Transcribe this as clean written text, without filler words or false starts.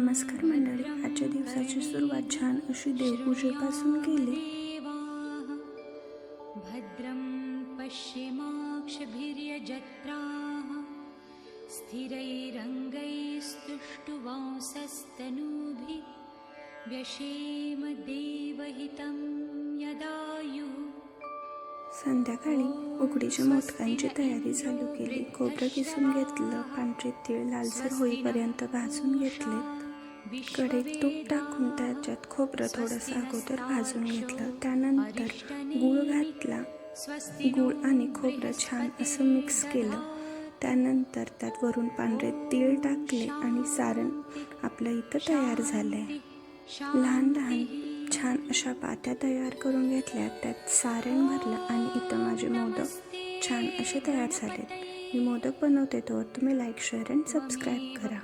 नमस्कार मंडळी, आजच्या दिवसाची सुरुवात छान अशी देवपूजेपासून केली. भद्रं पश्येमाक्षभिर्यजत्राः स्थिरैरङ्गैस्तुष्टुवांसस्तनूभिः व्यशेम देवहितं यदायुः. संध्याकाळी उकडीच्या मोदकांची तयारी चालू केली. खोबरं किसून घेतलं, पांढरे तीळ लालसर होईपर्यंत भाजून घेतलेत. कढईत तूप टाकून त्याच्यात खोबरं थोडंसं अगोदर भाजून घेतलं. त्यानंतर गूळ घातला. गूळ आणि खोबरं छान असं मिक्स केलं. त्यानंतर त्यात वरून पांढरे तीळ टाकले आणि सारण आपलं इथं तयार झालंय. लहान लहान छान अशा पात्या तयार करून घेतल्या, त्यात सारण भरलं आणि इथं माझे मोदक छान असे तयार झालेत. मी मोदक बनवते तर तुम्ही लाईक, शेअर आणि सबस्क्राईब करा.